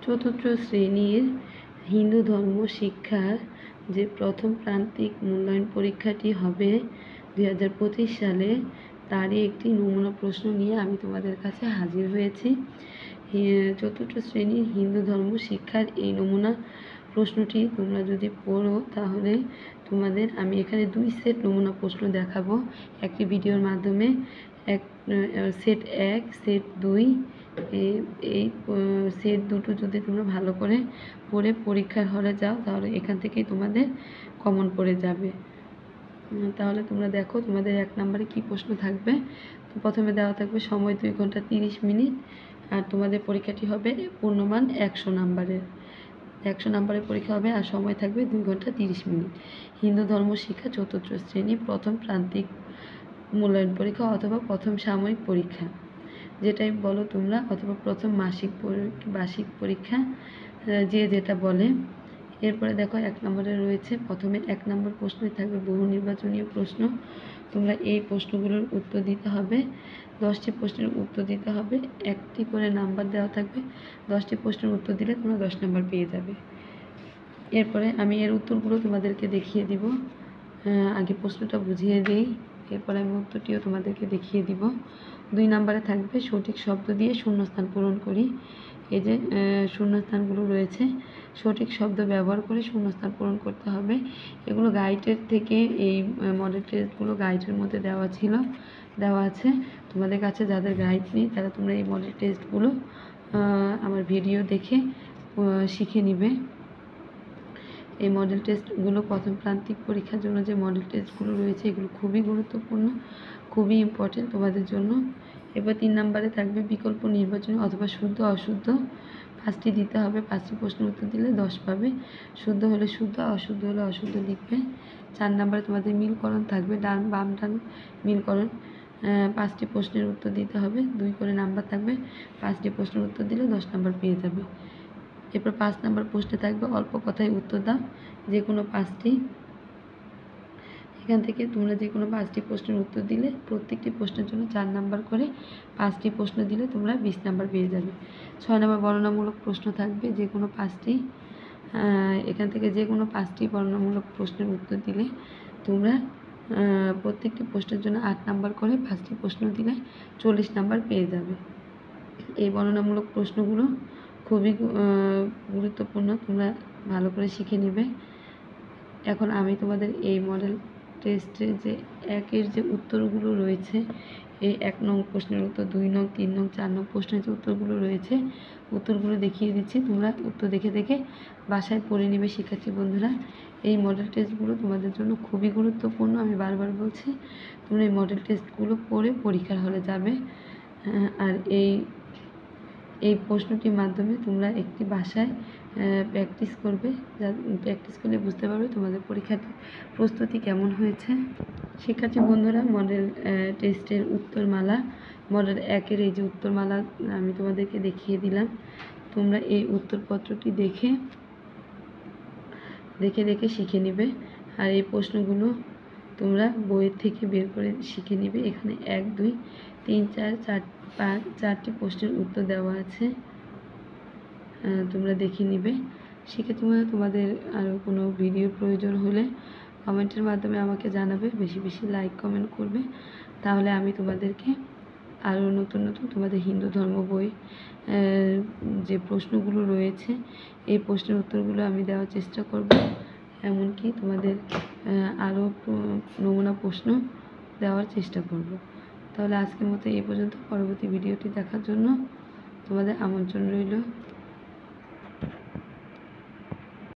চতুর্থ শ্রেণীর হিন্দু ধর্ম শিক্ষার যে প্রথম প্রান্তিক মূল্যায়ন পরীক্ষাটি হবে 2025 সালে, তারই একটি নমুনা প্রশ্ন নিয়ে আমি তোমাদের কাছে হাজির হয়েছি। চতুর্থ শ্রেণীর হিন্দু ধর্ম শিক্ষার এই নমুনা প্রশ্নটি তোমরা যদি পড়ো তাহলে তোমাদের আমি এখানে 2 সেট নমুনা প্রশ্ন দেখাবো একটি ভিডিওর মাধ্যমে। সেট 1, সেট 2, এই সেট দুটো যদি তোমরা ভালো করে পড়ে পরীক্ষার হলে যাও তাহলে এখান থেকেই তোমাদের কমন পড়ে যাবে। তাহলে তোমরা দেখো তোমাদের 1 নম্বরে কি প্রশ্ন থাকবে। তো প্রথমে দেওয়া থাকবে সময় 2 ঘন্টা 30 মিনিট, আর তোমাদের পরীক্ষাটি হবে পূর্ণমান 100 নম্বরের। 100 নম্বরের পরীক্ষা হবে আর সময় থাকবে 2 ঘন্টা 30 মিনিট। হিন্দু ধর্ম শিক্ষা চতুর্থ শ্রেণী প্রথম প্রান্তিক মূল্যায়ন পরীক্ষা অথবা প্রথম সাময়িক পরীক্ষা, যেটাই বলো তোমরা, অথবা প্রথম বার্ষিক পরীক্ষা, যে যেটা বলে। এরপরে দেখো 1 নম্বরে রয়েছে, প্রথমে 1 নম্বর প্রশ্নই থাকবে বহু নির্বাচনীয় প্রশ্ন। তোমরা এই প্রশ্নগুলোর উত্তর দিতে হবে। 10টি প্রশ্নের উত্তর দিতে হবে, 1টি করে নাম্বার দেওয়া থাকবে। 10টি প্রশ্নের উত্তর দিলে তোমরা 10 নম্বর পেয়ে যাবে। এরপরে আমি এর উত্তরগুলো তোমাদেরকে দেখিয়ে দিব। আগে প্রশ্নটা বুঝিয়ে দিই, এরপরে আমি উত্তরটিও তোমাদেরকে দেখিয়ে দিব। 2 নম্বরে থাকবে সঠিক শব্দ দিয়ে শূন্যস্থান পূরণ করি। এই যে শূন্যস্থানগুলো রয়েছে, সঠিক শব্দ ব্যবহার করে শূন্যস্থান পূরণ করতে হবে। এগুলো গাইডের থেকে, এই মডেল টেস্টগুলো গাইডের মধ্যে দেওয়া আছে। তোমাদের কাছে যাদের গাইড নেই তারা তোমরা এই মডেল টেস্টগুলো আমার ভিডিও দেখে শিখে নিবে। এই মডেল টেস্টগুলো প্রথম প্রান্তিক পরীক্ষার জন্য যে মডেল টেস্টগুলো রয়েছে এগুলো খুবই গুরুত্বপূর্ণ, খুবই ইম্পর্টেন্ট তোমাদের জন্য। এবার 3 নম্বরে থাকবে বিকল্প নির্বাচনী অথবা শুদ্ধ অশুদ্ধ। 5টি দিতে হবে, 5টি প্রশ্নের উত্তর দিলে 10 পাবে। শুদ্ধ হলে শুদ্ধ, অশুদ্ধ হলে অশুদ্ধ লিখবে। 4 নম্বরে তোমাদের মিলকরণ থাকবে, ডান বাম ডান মিলকরণ। 5টি প্রশ্নের উত্তর দিতে হবে, 2 করে নাম্বার থাকবে। 5টি প্রশ্নের উত্তর দিলে 10 নম্বর পেয়ে যাবে। এরপর 5 নম্বর প্রশ্নে থাকবে অল্প কথায় উত্তর দাও, যে কোনো 5টি। এখান থেকে তোমরা যে কোনো 5টি প্রশ্নের উত্তর দিলে প্রত্যেকটি প্রশ্নের জন্য 4 নাম্বার করে, 5টি প্রশ্ন দিলে তোমরা 20 নাম্বার পেয়ে যাবে। 6 নম্বর বর্ণনামূলক প্রশ্ন থাকবে, যে কোনো 5টি। এখান থেকে যে কোনো 5টি বর্ণনামূলক প্রশ্নের উত্তর দিলে তোমরা প্রত্যেকটি প্রশ্নের জন্য 8 নাম্বার করে, 5টি প্রশ্ন দিলে 40 নাম্বার পেয়ে যাবে। এই বর্ণনামূলক প্রশ্নগুলো খুবই গুরুত্বপূর্ণ, তোমরা ভালো করে শিখে নেবে। এখন আমি তোমাদের এই মডেল টেস্টের যে 1-এর যে উত্তরগুলো রয়েছে, এই 1 নং প্রশ্নের উত্তর, 2 নং, 3 নং, 4 নং প্রশ্নের যে উত্তরগুলো রয়েছে উত্তরগুলো দেখিয়ে দিচ্ছি। তোমরা উত্তর দেখে দেখে বাসায় পড়ে নেবে শিক্ষার্থী বন্ধুরা। এই মডেল টেস্টগুলো তোমাদের জন্য খুবই গুরুত্বপূর্ণ, আমি বারবার বলছি। তোমরা এই মডেল টেস্টগুলো পড়ে পরীক্ষার হলে যাবে। আর এই প্রশ্নটির মাধ্যমে তোমরা একটি বাসায় প্র্যাকটিস করবে, প্র্যাকটিস করলে বুঝতে পারবে তোমাদের পরীক্ষার প্রস্তুতি কেমন হয়েছে। শিক্ষার্থী বন্ধুরা, মডেল টেস্টের উত্তরমালা, মডেল 1-এর এই যে উত্তরমালা আমি তোমাদেরকে দেখিয়ে দিলাম। তোমরা এই উত্তরপত্রটি দেখে শিখে নেবে। আর এই প্রশ্নগুলো তোমরা বইয়ের থেকে বের করে শিখে নেবে। এখানে 1, 2, 3, 4, 5, 4টি প্রশ্নের উত্তর দেওয়া আছে, তোমরা দেখে নিবে। সেক্ষেত্রে তোমাদের আরও কোনো ভিডিওর প্রয়োজন হলে কমেন্টের মাধ্যমে আমাকে জানাবে, বেশি বেশি লাইক কমেন্ট করবে, তাহলে আমি তোমাদেরকে আরও নতুন নতুন তোমাদের হিন্দু ধর্ম বই যে প্রশ্নগুলো রয়েছে এই প্রশ্নের উত্তরগুলো আমি দেওয়ার চেষ্টা করব। এমনকি তোমাদের আরও নমুনা প্রশ্ন দেওয়ার চেষ্টা করব। তাহলে আজকের মতো এই পর্যন্ত। পরবর্তী ভিডিওটি দেখার জন্য তোমাদের আমন্ত্রণ রইল।